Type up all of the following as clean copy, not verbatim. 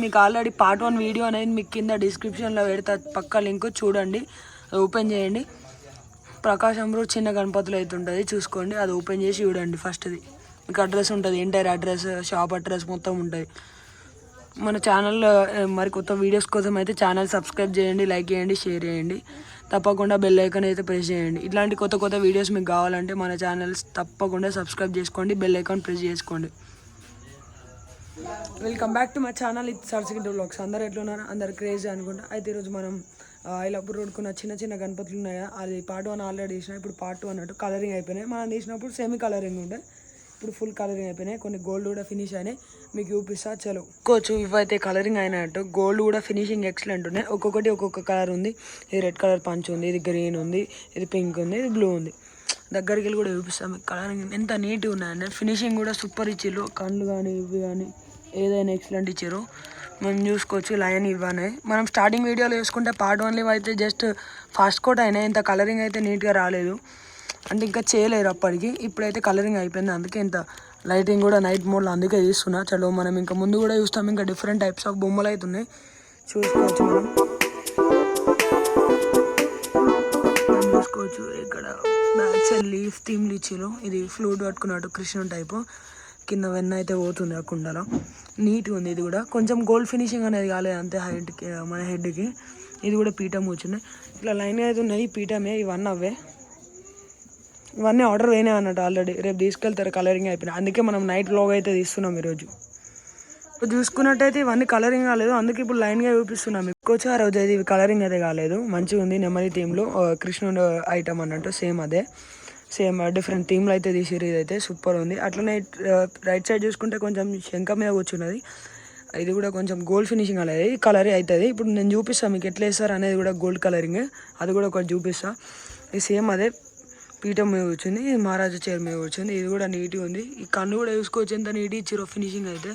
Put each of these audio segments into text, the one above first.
మీకు already part 1 video అనేది మీకు కింద డిస్క్రిప్షన్లో పెడతా, పక్క లింక్ చూడండి, అది ఓపెన్ చేయండి. ప్రకాశం రోడ్ చిన్న గణపతులు అయితే ఉంటుంది, చూసుకోండి, అది ఓపెన్ చేసి చూడండి. ఫస్ట్ది మీకు అడ్రస్ ఉంటుంది, ఎంటైర్ అడ్రస్, షాప్ అడ్రస్ మొత్తం ఉంటుంది. మన ఛానల్లో మరి కొత్త వీడియోస్ కోసం అయితే ఛానల్ సబ్స్క్రైబ్ చేయండి, లైక్ చేయండి, షేర్ చేయండి, తప్పకుండా బెల్ ఐకాన్ అయితే ప్రెస్ చేయండి. ఇట్లాంటి కొత్త కొత్త వీడియోస్ మీకు కావాలంటే మన ఛానల్స్ తప్పకుండా సబ్స్క్రైబ్ చేసుకోండి, బెల్ ఐకాన్ ప్రెస్ చేసుకోండి. Welcome back to my channel, ఇది సర్సికింటి వ్లాగ్స్. అందరు ఎట్లున్నారు? అందరు క్రేజీ అనుకుంటా. అయితే ఈరోజు మనం ఐలాపూర్ రోడ్కున్న చిన్న చిన్న గణపతులు ఉన్నాయా, అది పార్ట్ 1 ఆల్రెడీ తీసినా, ఇప్పుడు పార్ట్ 2 అన్నట్టు కలరింగ్ అయిపోయినాయి. మనం తీసినప్పుడు సెమీ కలరింగ్ ఉండే, ఇప్పుడు ఫుల్ కలరింగ్ అయిపోయినాయి. కొన్ని గోల్డ్ కూడా ఫినిష్ అయినాయి, మీకు చూపిస్తా. చలో కోచు ఇవైతే కలరింగ్ అయినట్టు, గోల్డ్ కూడా ఫినిషింగ్ ఎక్సలెంట్ ఉన్నాయి. ఒక్కొక్కటి ఒక్కొక్క కలర్ ఉంది. ఇది రెడ్ కలర్ పంచ్ ఉంది, ఇది గ్రీన్ ఉంది, ఇది పింక్ ఉంది, ఇది బ్లూ ఉంది. దగ్గరికి వెళ్ళి కూడా చూపిస్తాం మీకు కలరింగ్ ఎంత నీట్గా ఉన్నాయండి. ఫినిషింగ్ కూడా సూపర్ ఇచ్చిర్రు, కళ్ళు కానీ ఇవి కానీ ఏదైనా ఎక్సలెంట్ ఇచ్చారు. మనం చూసుకోవచ్చు లైన్ ఇవ్వనే. మనం స్టార్టింగ్ వీడియోలో చూసుకుంటే పార్ట్ 1లో అయితే జస్ట్ ఫాస్ట్ కోట్ అయినాయి, ఇంత కలరింగ్ అయితే నీట్గా రాలేదు, అంటే ఇంకా చేయలేరు అప్పటికి. ఇప్పుడైతే కలరింగ్ అయిపోయింది, అందుకే ఇంత లైటింగ్ కూడా నైట్ మోడ్లో అందుకే తీస్తున్నా. చలో మనం ఇంకా ముందు కూడా చూస్తాం, ఇంకా డిఫరెంట్ టైప్స్ ఆఫ్ బొమ్మలు అయితే ఉన్నాయి, చూసుకోవచ్చు. మనం చూసుకోవచ్చు ఇక్కడ బ్యాక్ సైడ్ లీఫ్ థీమ్లు ఇచ్చారు. ఇది ఫ్లూట్ పట్టుకున్నట్టు కృష్ణుని టైపు, కింద వెన్న అయితే పోతుంది ఆ కుండలో, నీట్గా ఉంది. ఇది కూడా కొంచెం గోల్డ్ ఫినిషింగ్ అనేది కాలేదు అంతే హైట్కి, మన హెడ్కి. ఇది కూడా పీఠం కూర్చున్నాయి, ఇట్లా లైన్గా అయితే ఉన్నాయి. పీఠమే ఇవన్నీ అవే, ఇవన్నీ ఆర్డర్ అయినాయి అన్నట్టు ఆల్రెడీ, రేపు తీసుకెళ్తారు కలరింగ్ అయిపోయినాయి. అందుకే మనం నైట్ వ్లాగ్ అయితే తీస్తున్నాం ఈరోజు. ఇప్పుడు చూసుకున్నట్టయితే ఇవన్నీ కలరింగ్ కాలేదు, అందుకే ఇప్పుడు లైన్గా చూపిస్తున్నాం. మీకు ఆ రోజు అయితే ఇవి కలరింగ్ అయితే కాలేదు, మంచిగా ఉంది. నెమలి థీమ్లో కృష్ణుడు ఐటమ్ అన్నట్టు, సేమ్ అదే, సేమ్ డిఫరెంట్ థీమ్లో అయితే తీసిరు. ఇదైతే సూపర్ ఉంది. అట్లనే రైట్ సైడ్ చూసుకుంటే కొంచెం శంఖ మీద కూర్చున్నది, ఇది కూడా కొంచెం గోల్డ్ ఫినిషింగ్ అనేది కలర్ అవుతుంది. ఇప్పుడు నేను చూపిస్తాను మీకు ఎట్లా వేస్తారు అనేది కూడా, గోల్డ్ కలరింగ్ అది కూడా ఒకటి చూపిస్తా. ఇది సేమ్ అదే పీఠం మీద కూర్చుంది, మహారాజా చైర్ మీద కూర్చుంది. ఇది కూడా నీట్గా ఉంది. ఈ కన్ను కూడా చూసుకోవచ్చు ఎంత నీట్గా ఇచ్చారో ఫినిషింగ్ అయితే.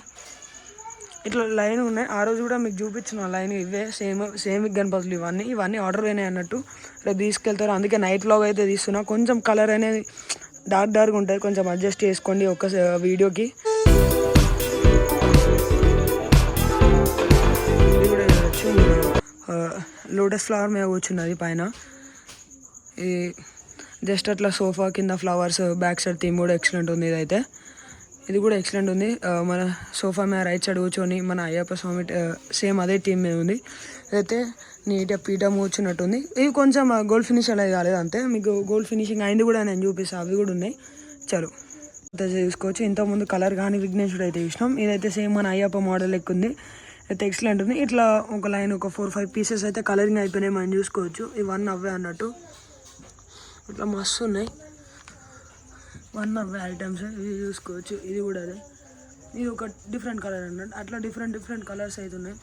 ఇట్లా లైన్ ఉన్నాయి, ఆ రోజు కూడా మీకు చూపించిన లైన్ ఇవే, సేమ్ గణపతులు ఇవన్నీ ఆర్డర్ అయినాయి అన్నట్టు, రేపు తీసుకెళ్తారు. అందుకే నైట్ వ్లాగ్ అయితే తీస్తున్నా. కొంచెం కలర్ అనేది డార్క్గా ఉంటుంది, కొంచెం అడ్జస్ట్ చేసుకోండి ఒక వీడియోకి. ఇది కూడా లోటస్ ఫ్లవర్ మీద కూర్చున్నది పైన. ఈ జస్ట్ అట్లా సోఫా కింద ఫ్లవర్స్, బ్యాక్ సైడ్ థీమ్ కూడా ఎక్సలెంట్ ఉంది. ఇదైతే ఇది కూడా ఎక్సలెంట్ ఉంది. మన సోఫా మీద రైట్ సైడ్ కూర్చొని మన అయ్యప్ప స్వామి సేమ్ అదే థీమ్ మీద ఉంది. ఇదైతే నీట్గా పీఠం కూర్చున్నట్టు ఉంది. ఇవి కొంచెం గోల్డ్ ఫినిష్ అనేది కాలేదు అంతే, మీకు గోల్డ్ ఫినిషింగ్ అయింది కూడా నేను చూపిస్తాను, అవి కూడా ఉన్నాయి. చలో చూసుకోవచ్చు. ఇంతకుముందు కలర్ కానీ విఘ్నేశ్వరుడు అయితే చూసినాం. ఇదైతే సేమ్ మన అయ్యప్ప మోడల్ లెక్క ఉంది, అయితే ఎక్సలెంట్ ఉంది. ఇట్లా ఒక లైన్ ఒక 4-5 పీసెస్ అయితే కలరింగ్ అయిపోయినాయి, మనం చూసుకోవచ్చు. ఇవన్నీ అవే అన్నట్టు, ఇట్లా మస్తు ఉన్నాయి, వన్ అవే ఐటమ్స్. ఇది చూసుకోవచ్చు, ఇది కూడా అదే. ఇది ఒక డిఫరెంట్ కలర్ అన్నట్టు, అట్లా డిఫరెంట్ కలర్స్ అయితే ఉన్నాయి.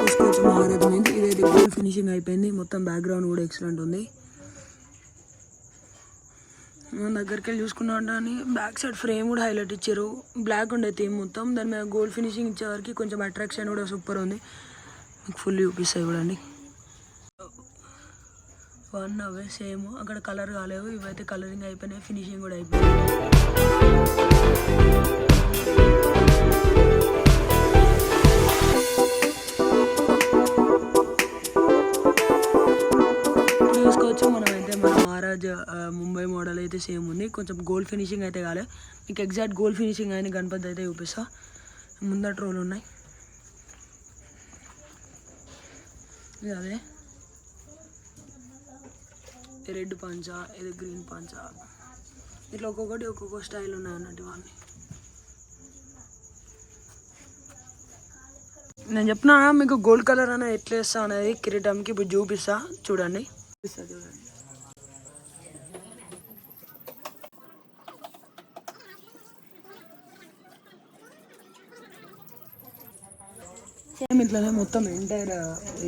చూసుకోవచ్చు మహారాజు నుంచి. ఇదైతే గోల్డ్ ఫినిషింగ్ అయిపోయింది, మొత్తం బ్యాక్గ్రౌండ్ కూడా ఎక్సలెంట్ ఉంది. మన దగ్గరికి వెళ్ళి చూసుకున్నాను, బ్యాక్ సైడ్ ఫ్రేమ్ కూడా హైలైట్ ఇచ్చారు, బ్లాక్ ఉండే థీమ్ మొత్తం, దాని మీద గోల్డ్ ఫినిషింగ్ ఇచ్చేవారికి కొంచెం అట్రాక్షన్ కూడా సూపర్ ఉంది. మీకు ఫుల్ చూపిస్తాయి చూడండి. వన్ అవే సేమ్, అక్కడ కలర్ కాలేవు, ఇవైతే కలరింగ్ అయిపోయినాయి, ఫినిషింగ్ కూడా అయిపోయింది. చూసుకోవచ్చు మనం అయితే మన మహారాజ్ ముంబై మోడల్ అయితే సేమ్ ఉంది, కొంచెం గోల్డ్ ఫినిషింగ్ అయితే కాలే. మీకు ఎగ్జాక్ట్ గోల్డ్ ఫినిషింగ్ అయిన గణపతి అయితే చూపిస్తా. ముందట రోల్ ఉన్నాయి, ఇది అదే రెడ్ పంచా, ఇది గ్రీన్ పంచా, ఇట్లా ఒక్కొక్కటి ఒక్కొక్క స్టైల్ ఉన్నాయి అన్నట్టు. ఇవన్నీ నేను చెప్పిన మీకు గోల్డ్ కలర్ అనేది ఎట్లా వేస్తా అనేది కిరీటంకి ఇప్పుడు చూపిస్తా, చూడండి. సేమ్ ఇట్లానే మొత్తం ఎంటైర్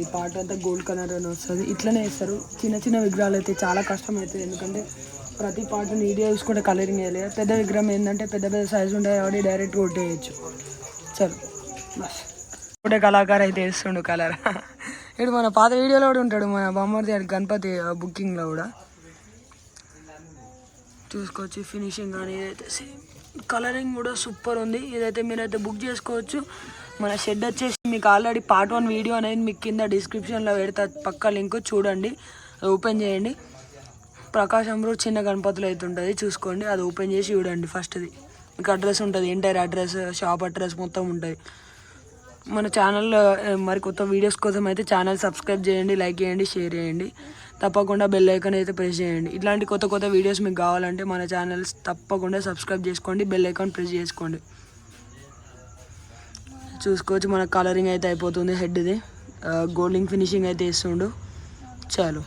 ఈ పార్ట్ అంతా గోల్డ్ కలర్ అని వస్తుంది, ఇట్లనే వేస్తారు. చిన్న చిన్న విగ్రహాలు అయితే చాలా కష్టం అవుతుంది, ఎందుకంటే ప్రతి పార్ట్ నీట్గా చూసుకుంటే కలరింగ్ వేయాలి. పెద్ద విగ్రహం ఏంటంటే పెద్ద పెద్ద సైజు ఉంటాయి కాబట్టి డైరెక్ట్ కొట్టేయచ్చు. చలో బస్ ఒకటే కళాకారు అయితే వేస్తుండు కలర్. ఇప్పుడు మన పాత వీడియోలో కూడా ఉంటాడు మన బొమ్మర్ది గణపతి బుకింగ్లో కూడా చూసుకోవచ్చు. ఫినిషింగ్ కానీ ఇదైతే సేమ్ కలరింగ్ కూడా సూపర్ ఉంది. ఇదైతే మీరైతే బుక్ చేసుకోవచ్చు. మన షెడ్ వచ్చేసి మీకు ఆల్రెడీ పార్ట్ 1 వీడియో అనేది మీకు కింద డిస్క్రిప్షన్లో పెడతా, పక్క లింక్ చూడండి, అది ఓపెన్ చేయండి. ప్రకాశం రోడ్ చిన్న గణపతులు అయితే ఉంటుంది, చూసుకోండి, అది ఓపెన్ చేసి చూడండి. ఫస్ట్ది మీకు అడ్రస్ ఉంటుంది, ఎంటైర్ అడ్రస్, షాప్ అడ్రస్ మొత్తం ఉంటుంది. మన ఛానల్లో మరి కొత్త వీడియోస్ కోసం అయితే ఛానల్ సబ్స్క్రైబ్ చేయండి, లైక్ చేయండి, షేర్ చేయండి, తప్పకుండా బెల్ ఐకాన్ అయితే ప్రెస్ చేయండి. ఇట్లాంటి కొత్త కొత్త వీడియోస్ మీకు కావాలంటే మన ఛానల్ తప్పకుండా సబ్స్క్రైబ్ చేసుకోండి, బెల్ ఐకాన్ ప్రెస్ చేసుకోండి. చూసుకోవచ్చు మన కలరింగ్ అయితే అయిపోతుంది. హెడ్ది గోల్డింగ్ ఫినిషింగ్ అయితే ఇస్తుండు. చాలు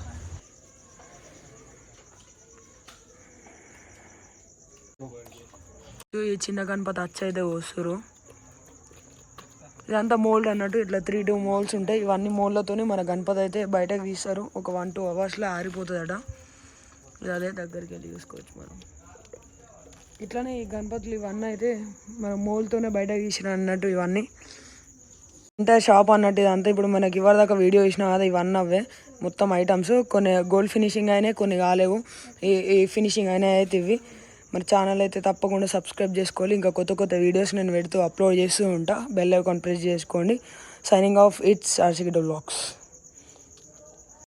ఈ చిన్న గణపతి అచ్చ అయితే వస్తారు. ఇదంతా మోల్డ్ అన్నట్టు, ఇట్లా 3-2 మోల్డ్స్ ఉంటాయి. ఇవన్నీ మోల్డ్లతోనే మన గణపతి అయితే బయటకు తీస్తారు. ఒక 1-2 అవర్స్లో ఆరిపోతుందట. ఇది అదే దగ్గరికి వెళ్ళి చూసుకోవచ్చు మనం. ఇట్లానే ఈ గణపతులు ఇవన్నీ అయితే మన మోల్డ్తోనే బయటకు తీసిన అన్నట్టు. ఇవన్నీ అంటే షాప్ అన్నట్టు ఇదంతా. ఇప్పుడు మనకి ఇవరిదాకా వీడియో ఇచ్చినా కదా, ఇవన్నీ అవే మొత్తం ఐటమ్స్. కొన్ని గోల్డ్ ఫినిషింగ్ అయినాయి, కొన్ని కాలేవు. ఈ ఫినిషింగ్ అయినాయి అయితే ఇవి. మరి ఛానల్ అయితే తప్పకుండా సబ్స్క్రైబ్ చేసుకోవాలి. ఇంకా కొత్త కొత్త వీడియోస్ నేను పెడుతూ అప్లోడ్ చేస్తూ ఉంటా. బెల్ ఐకాన్ ప్రెస్ చేసుకోండి. సైనింగ్ ఆఫ్, ఇట్స్ ఆర్సిగడ్డ వ్లాగ్స్.